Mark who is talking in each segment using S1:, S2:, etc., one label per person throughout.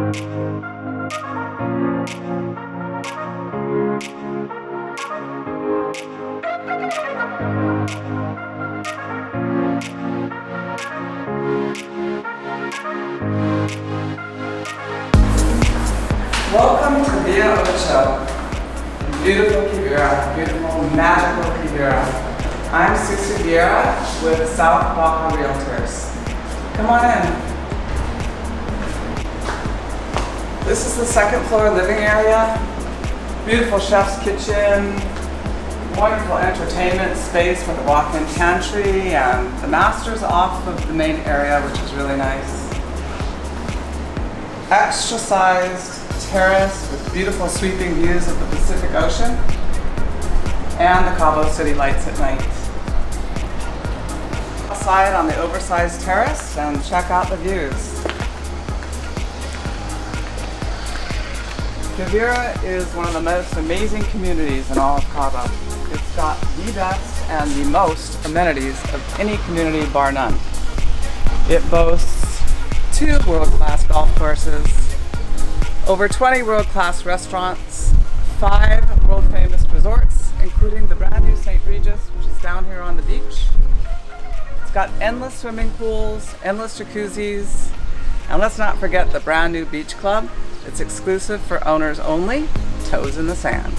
S1: Welcome to Via Ocho, beautiful Quivira, beautiful, magical Quivira. I'm Susu Vieira with South Baja Realtors. Come on in. This is the second floor living area. Beautiful chef's kitchen, wonderful entertainment space with a walk-in pantry, and the master's off of the main area, which is really nice. Extra-sized terrace with beautiful sweeping views of the Pacific Ocean and the Cabo city lights at night. Outside on the oversized terrace and check out the views. Quivira is one of the most amazing communities in all of Cabo. It's got the best and the most amenities of any community bar none. It boasts 2 world-class golf courses, over 20 world-class restaurants, 5 world-famous resorts, including the brand new St. Regis, which is down here on the beach. It's got endless swimming pools, endless jacuzzis, and let's not forget the brand new beach club. It's exclusive for owners only, toes in the sand.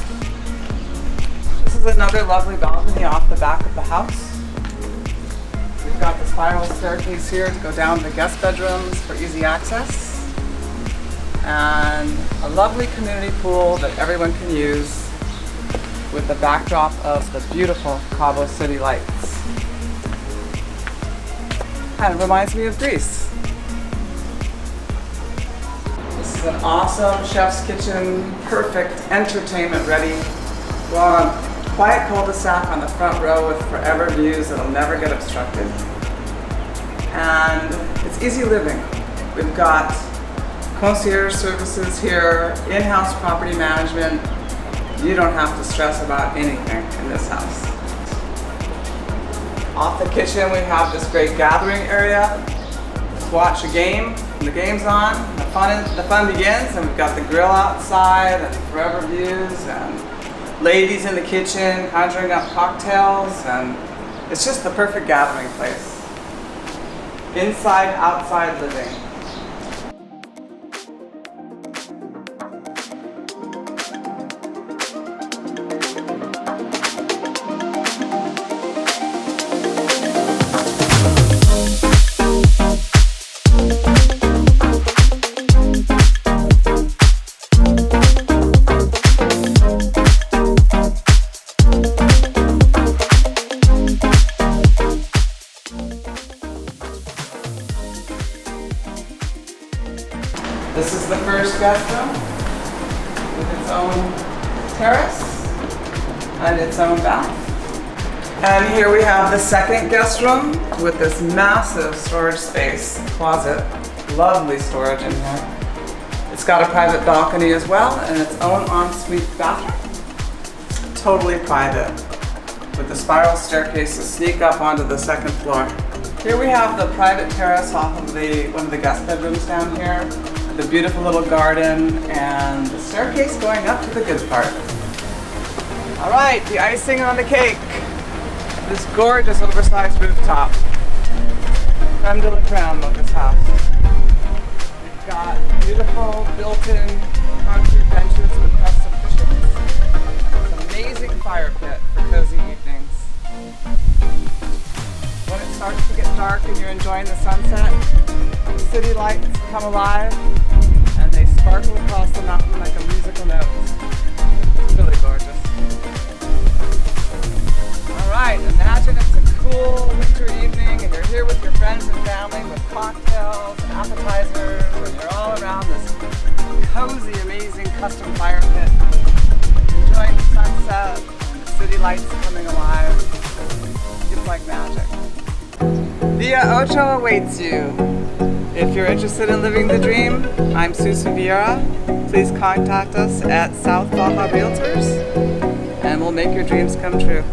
S1: This is another lovely balcony off the back of the house. We've got the spiral staircase here to go down to the guest bedrooms for easy access. And a lovely community pool that everyone can use with the backdrop of the beautiful Cabo city lights. Kind of reminds me of Greece. This is an awesome chef's kitchen, perfect entertainment ready. We're on a quiet cul-de-sac on the front row with forever views that'll never get obstructed. And it's easy living. We've got concierge services here, in-house property management. You don't have to stress about anything in this house. Off the kitchen, we have this great gathering area. Let's watch a game. When the game's on, the fun begins, and we've got the grill outside and forever views and ladies in the kitchen conjuring up cocktails, and it's just the perfect gathering place. Inside, outside living. This is the first guest room with its own terrace and its own bath. And here we have the second guest room with this massive storage space, closet, lovely storage in here. It's got a private balcony as well and its own ensuite bathroom. Totally private, with the spiral staircase to sneak up onto the second floor. Here we have the private terrace off of one of the guest bedrooms down here. The beautiful little garden and the staircase going up to the good part. All right, the icing on the cake. This gorgeous oversized rooftop. Creme de la creme of this house. We've got beautiful built-in concrete benches with custom cushions. An amazing fire pit for cozy evenings. When it starts to get dark and you're enjoying the sunset, the city lights come alive and they sparkle across the mountain like a musical note. It's really gorgeous. Alright, imagine it's a cool winter evening and you're here with your friends and family with cocktails and appetizers, and you're all around this cozy, amazing custom fire pit, enjoying the sunset and the city lights coming alive. It's like magic. Via Ocho awaits you. If you're interested in living the dream, I'm Susu Vieira. Please contact us at South Baja Realtors and we'll make your dreams come true.